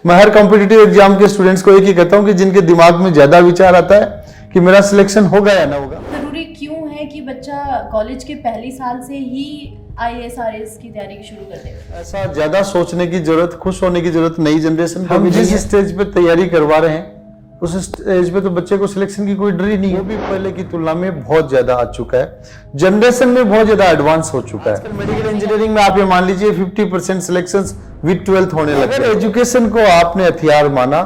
मैं हर competitive exam के students को एक ही कहता हूँ कि जिनके दिमाग में ज्यादा विचार आता है कि मेरा सिलेक्शन होगा या ना होगा। जरूरी क्यों है कि बच्चा कॉलेज के पहली साल से ही IAS RAS की तैयारी शुरू कर दे? ऐसा ज्यादा सोचने की जरूरत, खुश होने की जरूरत नई जनरेशन को। हम जिस स्टेज पे तैयारी करवा रहे हैं उस स्टेज पे तो बच्चे को सिलेक्शन की कोई डर ही नहीं है। वो भी पहले की तुलना में बहुत ज्यादा आ चुका है, जनरेशन में बहुत ज्यादा एडवांस हो चुका है। मेडिकल इंजीनियरिंग में आप ये मान लीजिए 50% सिलेक्शंस विद 12th होने लगे। अगर एजुकेशन को आपने हथियार माना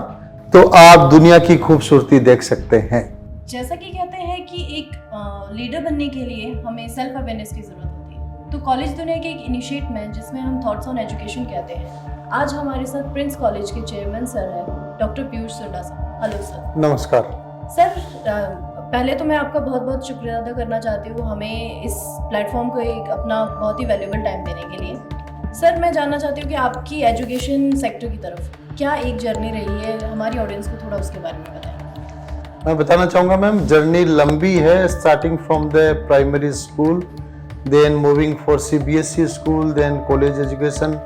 तो आप दुनिया की खूबसूरती देख सकते हैं। जैसा कि कहते हैं कि एक लीडर बनने के लिए हमें सेल्फ अवेयरनेस की जरूरत होती है, तो कॉलेज दुनिया के एक इनिशिएट में जिसमें हम थॉट्स ऑन एजुकेशन कहते हैं। आज हमारे साथ प्रिंस कॉलेज के चेयरमैन सर हैं डॉक्टर पीयूष सुंडा सर। Hello sir. नमस्कार सर, पहले तो मैं आपका बहुत बहुत शुक्रिया अदा करना चाहती हूँ हमें इस प्लेटफॉर्म को एक अपना बहुत ही वैल्यूएबल टाइम देने के लिए। सर, मैं जानना चाहती हूँ कि आपकी एजुकेशन सेक्टर की तरफ क्या एक जर्नी रही है, हमारी ऑडियंस को थोड़ा उसके बारे में बताएं। मैं बताना चाहूँगा मैम, जर्नी लंबी है, starting from the primary school, then moving for CBSE school, then college education,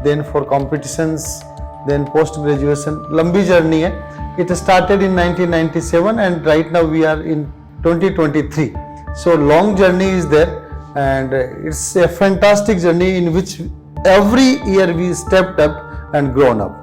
then for competitions, then post graduation. लंबी जर्नी है। It started in 1997 and right now we are in 2023. So long journey is there and it's a fantastic journey in which every year we stepped up and grown up.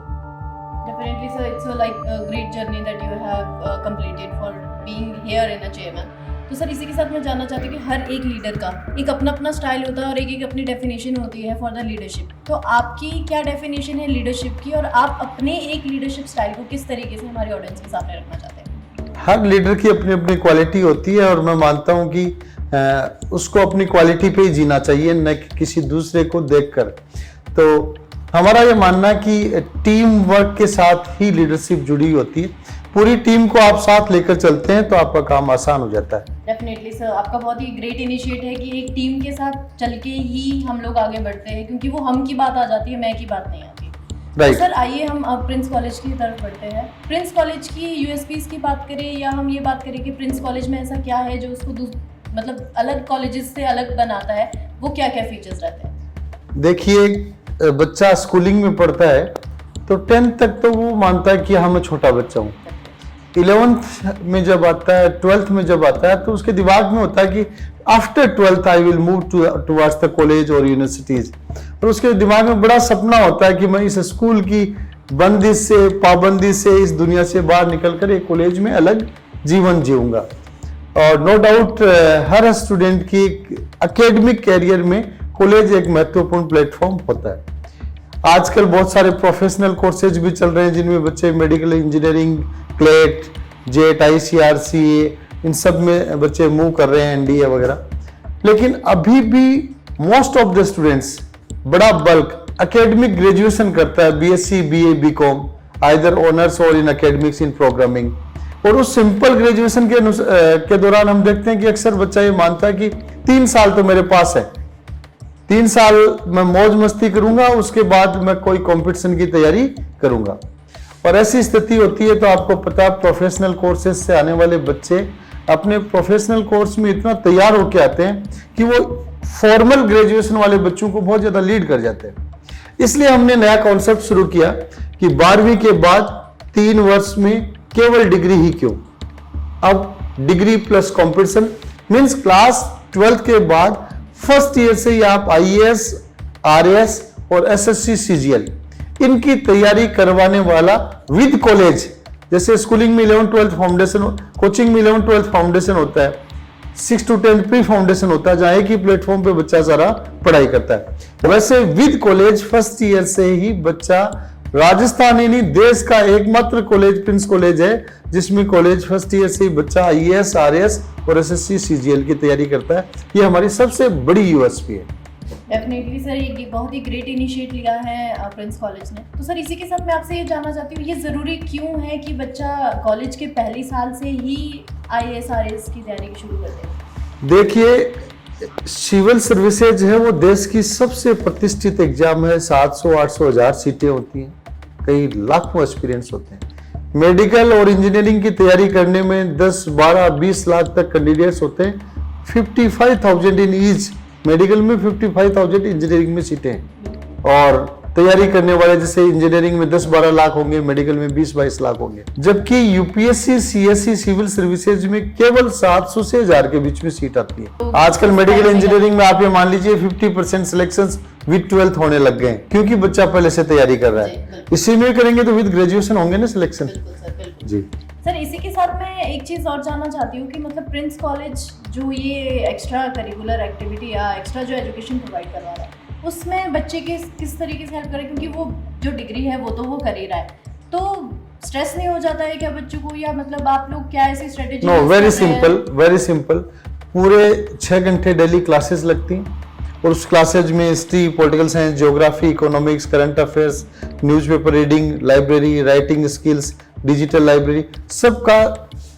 Definitely, sir. It's a great journey that you have completed for being here in a chairman. तो sir, इसी के साथ मैं जानना चाहती हूँ कि हर एक लीडर का एक अपना अपना स्टाइल होता है और एक एक अपनी डेफिनेशन होती है फॉर द लीडरशिप। तो आपकी क्या डेफिनेशन है लीडरशिप की और आप अपने एक लीडरशिप स्टाइल को किस तरीके से हमारी ऑडियंस के सामने रखना चाहते हैं? हर लीडर की अपनी अपनी क्वालिटी होती है और मैं मानता हूँ कि उसको अपनी क्वालिटी पे ही जीना चाहिए, न कि किसी दूसरे को देखकर। तो हमारा ये मानना है कि टीम वर्क के साथ ही लीडरशिप जुड़ी होती है। पूरी टीम को आप साथ लेकर चलते हैं तो आपका काम आसान हो जाता है। डेफिनेटली सर, आपका बहुत ही ग्रेट इनिशिएट है कि एक टीम के साथ चल के ही हम लोग आगे बढ़ते हैं, क्योंकि वो हम की बात आ जाती है, मैं की बात नहीं आती। राइट। तो सर, आइए हम अब प्रिंस कॉलेज की तरफ बढ़ते हैं। प्रिंस कॉलेज की USPs की बात करें या हम ये बात करें कि प्रिंस कॉलेज में ऐसा क्या है जो उसको मतलब अलग कॉलेजेस से अलग बनाता है, वो क्या क्या फीचर्स रहते हैं? देखिए, बच्चा स्कूलिंग में पढ़ता है तो 10th तक तो वो मानता है कि हाँ मैं छोटा बच्चा हूँ। 11th में जब आता है, 12th में जब आता है तो उसके दिमाग में होता है कि after 12th I will move towards the college और यूनिवर्सिटीज। और उसके दिमाग में बड़ा सपना होता है कि मैं इस स्कूल की बंदिश से, पाबंदी से, इस दुनिया से बाहर निकलकर एक कॉलेज में अलग जीवन जीऊंगा। और नो डाउट हर स्टूडेंट की एकेडमिक कैरियर में कॉलेज एक महत्वपूर्ण प्लेटफॉर्म होता है। आजकल बहुत सारे प्रोफेशनल कोर्सेज भी चल रहे हैं जिनमें बच्चे medical engineering, CLAT, JET, ICRC, इन सब में बच्चे मूव कर रहे हैं, NDA वगैरह। लेकिन अभी भी मोस्ट ऑफ द स्टूडेंट्स, बड़ा बल्क एकेडमिक ग्रेजुएशन करता है, BSc, BA, BCom, either honours और इन एकेडमिक्स इन प्रोग्रामिंग। और उस सिंपल ग्रेजुएशन के दौरान हम देखते हैं कि अक्सर बच्चा ये मानता है कि 3 साल तो मेरे पास है, 3 साल मैं मौज मस्ती करूंगा, उसके बाद मैं कोई कंपटीशन की तैयारी करूंगा। और ऐसी स्थिति होती है तो आपको पता है, प्रोफेशनल कोर्सेज से आने वाले बच्चे अपने प्रोफेशनल कोर्स में इतना तैयार होके आते हैं कि वो फॉर्मल ग्रेजुएशन वाले बच्चों को बहुत ज्यादा लीड कर जाते हैं। इसलिए हमने नया कॉन्सेप्ट शुरू किया कि 12वीं के बाद 3 वर्ष में केवल डिग्री ही क्यों, अब degree plus competition means class 12th के बाद फर्स्ट ईयर से ही आप IAS, RAS और SSC CGL इनकी तैयारी करवाने वाला विद कॉलेज। जैसे स्कूलिंग में 11th 12th फाउंडेशन, कोचिंग में 11th 12th फाउंडेशन होता है, 6 to 10 प्री फाउंडेशन होता है, जहां एक ही प्लेटफॉर्म पे बच्चा सारा पढ़ाई करता है। वैसे विद कॉलेज फर्स्ट ईयर से ही बच्चा, राजस्थान ही नहीं देश का एकमात्र कॉलेज प्रिंस कॉलेज है जिसमें कॉलेज फर्स्ट ईयर से ही बच्चा IAS, RAS और SSC CGL की तैयारी करता है। ये हमारी सबसे बड़ी USP है। डेफिनेटली सर, ये बहुत ही ग्रेट इनिशिएट लिया है प्रिंस कॉलेज ने। तो सर, इसी के साथ मैं आपसे ये जानना चाहती हूँ, ये ज़रूरी क्यों है कि बच्चा कॉलेज के पहली साल से ही IAS RAS की तैयारी शुरू कर दे? देखिए, सिविल सर्विसेज है वो देश की सबसे प्रतिष्ठित एग्जाम है। 700, 800, 1000 सीटें होती हैं, कई लाखों एक्सपीरियंस होते हैं। मेडिकल और इंजीनियरिंग की तैयारी करने में 10, 12, 20 लाख तक कैंडिडेट्स होते हैं। 55,000 इन ईच, मेडिकल में 55,000, इंजीनियरिंग में सीटें हैं। और तैयारी करने वाले जैसे इंजीनियरिंग में 10-12 लाख होंगे, मेडिकल में 20-22 लाख होंगे, जबकि यूपीएससी सीएससी सिविल सर्विसेज में केवल 700 से 1000 के बीच में सीट आती है। आजकल मेडिकल इंजीनियरिंग में आप ये मान लीजिए 50% सिलेक्शंस विद 12th होने लग गए हैं, क्योंकि बच्चा पहले से तैयारी कर रहा है। इसी में करेंगे तो विद ग्रेजुएशन होंगे ना सिलेक्शन। जी सर, इसी के साथ मैं एक चीज़ और जानना चाहती हूँ कि मतलब प्रिंस कॉलेज जो ये एक्स्ट्रा करिकुलर एक्टिविटी या एक्स्ट्रा जो एजुकेशन प्रोवाइड करवा रहा है, उसमें बच्चे के किस तरीके से हेल्प करें, क्योंकि वो जो डिग्री है वो तो वो कर ही रहा है, तो स्ट्रेस नहीं हो जाता है क्या बच्चों को, या मतलब आप लोग क्या ऐसी स्ट्रेटेजी? No, very simple. पूरे 6 घंटे डेली क्लासेस लगती हैं और उस क्लासेज में history, political science, geography, economics, current affairs, newspaper reading, library, writing skills, digital library, सबका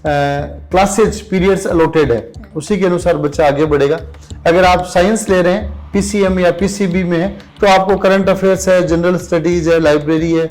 क्लासेज पीरियड्स अलॉटेड है। उसी के अनुसार बच्चा आगे बढ़ेगा। अगर आप साइंस ले रहे हैं, पीसीएम या पीसीबी में है, तो आपको करंट अफेयर्स है, जनरल स्टडीज है, लाइब्रेरी है,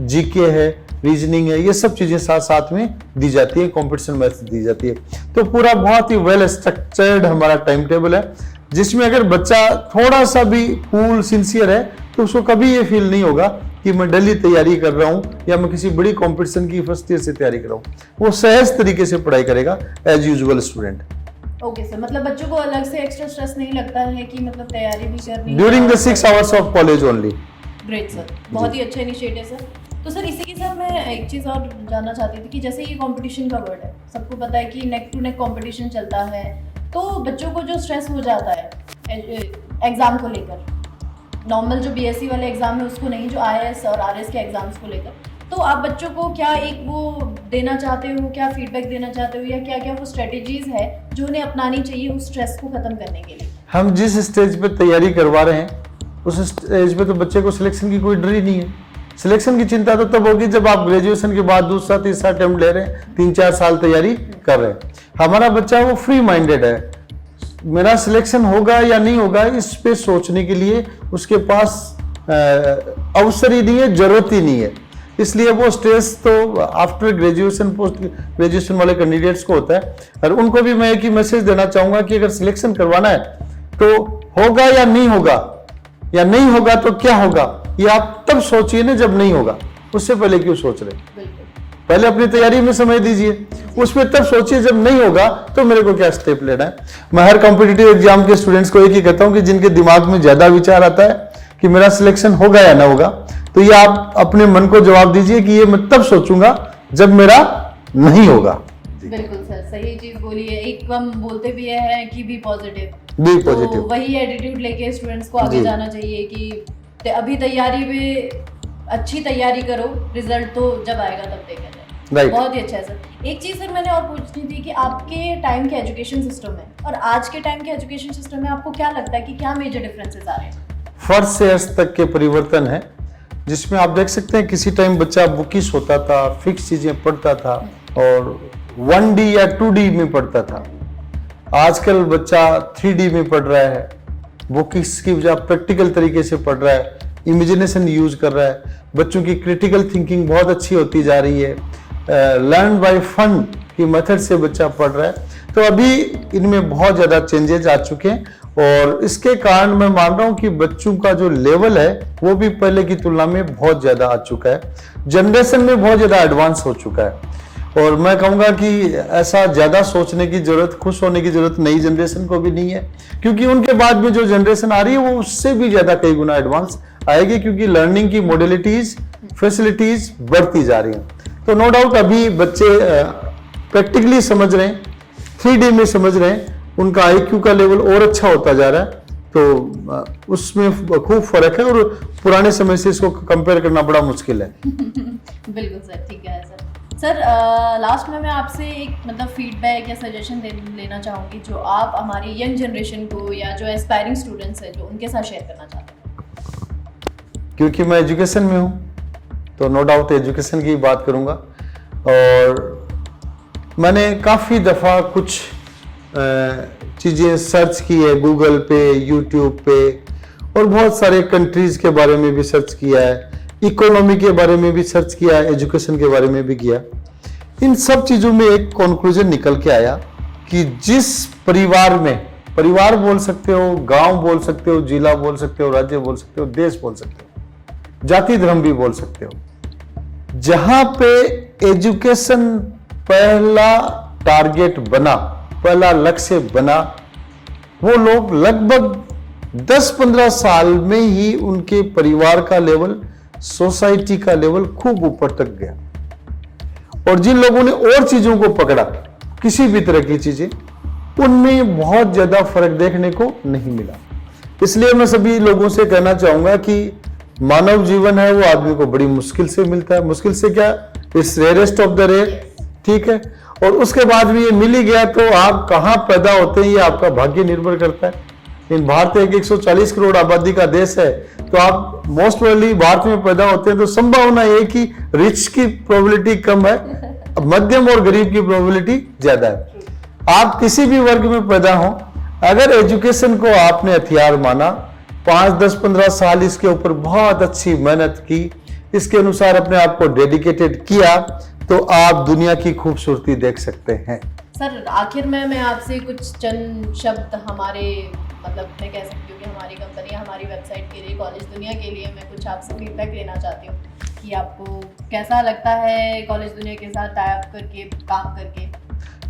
जीके है, रीजनिंग है, ये सब चीजें साथ साथ में दी जाती है, कॉम्पिटिशन मैथ्स दी जाती है। तो पूरा बहुत ही वेल स्ट्रक्चर्ड हमारा टाइम टेबल है, जिसमें अगर बच्चा थोड़ा सा भी कूल सिंसियर है तो उसको कभी ये फील नहीं होगा कि मैं डेली तैयारी कर रहा हूँ या मैं किसी बड़ी कंपटीशन की फर्स्ट ईयर से तैयारी कर रहा हूँ। वो सहज तरीके से पढ़ाई करेगा as usual student. Okay sir, मतलब बच्चों को अलग से एक्स्ट्रा स्ट्रेस नहीं लगता है कि मतलब तैयारी भी करनी है during the 6 hours of college only. Great sir, बहुत ही अच्छा इनिशिएटिव सर। तो सर, इसी के साथ मैं एक चीज़ और जानना चाहती थी कि जैसे ये कंपटीशन का वर्ड है, सबको पता है कि नेक टू नेक कंपटीशन चलता है, तो बच्चों को जो स्ट्रेस हो जाता है एग्ज़ाम को लेकर, नॉर्मल जो बीएससी वाले एग्ज़ाम है उसको नहीं, जो आईएएस और आरएस के एग्ज़ाम्स को लेकर, तो आप बच्चों को क्या एक वो देना चाहते हो, क्या फीडबैक देना चाहते हो, या क्या क्या वो स्ट्रेटेजीज है जो उन्हें अपनानी चाहिए उस स्ट्रेस को खत्म करने के लिए? हम जिस स्टेज पे तैयारी करवा रहे हैं उस स्टेज पे तो बच्चे को सिलेक्शन की कोई डर ही नहीं है। सिलेक्शन की चिंता तो तब होगी जब आप ग्रेजुएशन के बाद दूसरा तीसरा अटेम्प्ट ले रहे हैं, 3-4 साल तैयारी कर रहे हैं। हमारा बच्चा वो फ्री माइंडेड है, मेरा सिलेक्शन होगा या नहीं होगा इस पे सोचने के लिए उसके पास अवसर ही नहीं है, जरूरत ही नहीं है। इसलिए वो स्ट्रेस तो आफ्टर ग्रेजुएशन, पोस्ट ग्रेजुएशन वाले कैंडिडेट्स को होता है। और उनको भी मैं एक ही मैसेज देना चाहूंगा कि अगर सिलेक्शन करवाना है तो होगा या नहीं होगा तो क्या होगा, ये आप तब सोचिए ना जब नहीं होगा, उससे पहले क्यों सोच रहे। पहले अपनी तैयारी में समय दीजिए, उसमें तब सोचिए जब नहीं होगा तो मेरे को क्या स्टेप लेना है। मैं हर कॉम्पिटिटिव एग्जाम के स्टूडेंट्स को एक ही कहता हूं कि जिनके दिमाग में ज्यादा विचार आता है कि मेरा सिलेक्शन होगा या ना होगा, तो ये आप अपने मन को जवाब दीजिए कि ये मैं तब सोचूंगा जब मेरा नहीं होगा। बिल्कुल सर, सही चीज बोली है। एक हम बोलते भी है कि बी पॉजिटिव, तो वही एटीट्यूड लेके स्टूडेंट्स को आगे जाना चाहिए कि अभी तैयारी में अच्छी तैयारी करो, रिजल्ट तो जब आएगा तब देखा जाए। Right. बहुत ही अच्छा है सर। एक चीज सर मैंने और पूछनी थी कि आपके टाइम के एजुकेशन सिस्टम में और आज के टाइम के एजुकेशन सिस्टम में आपको क्या लगता है कि क्या मेजर डिफरेंसेस आ रहे हैं? फर्स्ट से एस तक के परिवर्तन है, जिसमें आप देख सकते हैं किसी टाइम बच्चा बुकिश होता था, फिक्स चीजें पढ़ता था और 1D या 2D में पढ़ता था। आजकल बच्चा 3D में पढ़ रहा है, बुकिश की बजाय प्रैक्टिकल तरीके से पढ़ रहा है, इमेजिनेशन यूज कर रहा है, बच्चों की क्रिटिकल थिंकिंग बहुत अच्छी होती जा रही है, लर्न बाय फन की मेथड से बच्चा पढ़ रहा है। तो अभी इनमें बहुत ज़्यादा चेंजेस आ चुके हैं और इसके कारण मैं मान रहा हूँ कि बच्चों का जो लेवल है वो भी पहले की तुलना में बहुत ज़्यादा आ चुका है, जनरेशन में बहुत ज़्यादा एडवांस हो चुका है। और मैं कहूँगा कि ऐसा ज़्यादा सोचने की ज़रूरत, खुश होने की ज़रूरत नई जनरेशन को भी नहीं है, क्योंकि उनके बाद में जो जनरेशन आ रही है वो उससे भी ज़्यादा कई गुना एडवांस आएगी, क्योंकि लर्निंग की मॉडलिटीज़, फैसिलिटीज़ बढ़ती जा रही हैं। तो नो डाउट अभी बच्चे प्रैक्टिकली समझ रहे हैं, 3D में समझ रहे हैं, उनका IQ का लेवल और अच्छा होता जा रहा है, तो उसमें खूब फर्क है और पुराने समय से इसको कंपेयर करना बड़ा मुश्किल है। बिल्कुल सर, ठीक है सर। सर लास्ट में मैं आपसे एक मतलब फीडबैक या सजेशन लेना चाहूँगी जो आप हमारी यंग जनरेशन को या जो एस्पायरिंग स्टूडेंट्स हैं जो उनके साथ शेयर करना चाहते हैं। क्योंकि मैं एजुकेशन में हूँ तो नो डाउट एजुकेशन की बात करूँगा। और मैंने काफ़ी दफ़ा कुछ चीज़ें सर्च की है गूगल पे, यूट्यूब पे, और बहुत सारे कंट्रीज़ के बारे में भी सर्च किया है, इकोनॉमी के बारे में भी सर्च किया है, एजुकेशन के बारे में भी किया। इन सब चीज़ों में एक कंक्लूजन निकल के आया कि जिस परिवार में, परिवार बोल सकते हो, गांव बोल सकते हो, जिला बोल सकते हो, राज्य बोल सकते हो, देश बोल सकते हो, जाति धर्म भी बोल सकते हो, जहां पे एजुकेशन पहला टारगेट बना, पहला लक्ष्य बना, वो लोग लगभग 10-15 साल में ही उनके परिवार का लेवल, सोसाइटी का लेवल खूब ऊपर तक गया। और जिन लोगों ने और चीजों को पकड़ा, किसी भी तरह की चीजें, उनमें बहुत ज्यादा फर्क देखने को नहीं मिला। इसलिए मैं सभी लोगों से कहना चाहूंगा कि मानव जीवन है वो आदमी को बड़ी मुश्किल से मिलता है। मुश्किल से क्या, it's rarest of the rare, ठीक है। और उसके बाद भी ये मिल ही गया तो आप कहां पैदा होते हैं ये आपका भाग्य निर्भर करता है। इन भारत एक 140 करोड़ आबादी का देश है, तो आप मोस्ट प्रोबेबली भारत में पैदा होते हैं तो संभावना है कि रिच की प्रोबेबिलिटी कम है, मध्यम और गरीब की प्रोबेबिलिटी ज्यादा है। आप किसी भी वर्ग में पैदा हो, अगर एजुकेशन को आपने हथियार माना, 5, 10, 15 साल इसके ऊपर बहुत अच्छी मेहनत की, इसके अनुसार अपने आप को डेडिकेटेड किया, तो आप दुनिया की खूबसूरती देख सकते हैं। सर आखिर में मैं आपसे कुछ चंद शब्द हमारे, मतलब मैं कह सकती हूँ कि हमारी कंपनी, हमारी वेबसाइट के लिए, कॉलेज दुनिया के लिए मैं कुछ आपसे फीडबैक लेना चाहती हूँ कि आपको कैसा लगता है कॉलेज दुनिया के साथ टाई अप करके, काम करके।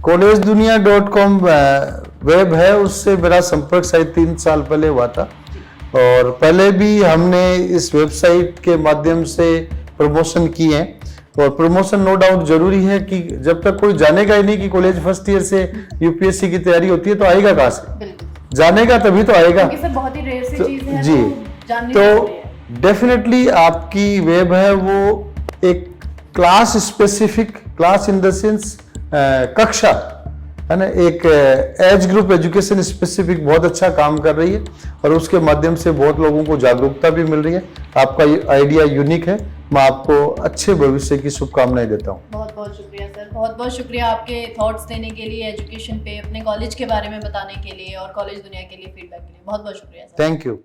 collegedunia.com वेब है, उससे मेरा संपर्क शायद 3 साल पहले हुआ था, और पहले भी हमने इस वेबसाइट के माध्यम से प्रमोशन किए हैं। और प्रमोशन नो डाउट जरूरी है कि जब तक कोई जानेगा ही नहीं कि कॉलेज फर्स्ट ईयर से यूपीएससी की तैयारी होती है तो आएगा कहाँ से, जानेगा तभी तो आएगा। क्योंकि सर बहुत ही रेयर सी चीज है जी, जाननी तो जरूरी है। डेफिनेटली आपकी वेब है वो एक class specific, class in the sense कक्षा है ना, एक एज ग्रुप एजुकेशन स्पेसिफिक बहुत अच्छा काम कर रही है, और उसके माध्यम से बहुत लोगों को जागरूकता भी मिल रही है। आपका आइडिया यूनिक है, मैं आपको अच्छे भविष्य की शुभकामनाएं देता हूँ। बहुत बहुत शुक्रिया सर, बहुत बहुत शुक्रिया आपके थॉट्स देने के लिए, एजुकेशन पे, अपने कॉलेज के बारे में बताने के लिए और कॉलेज दुनिया के लिए फीडबैक के लिए। बहुत बहुत शुक्रिया सर। Thank you.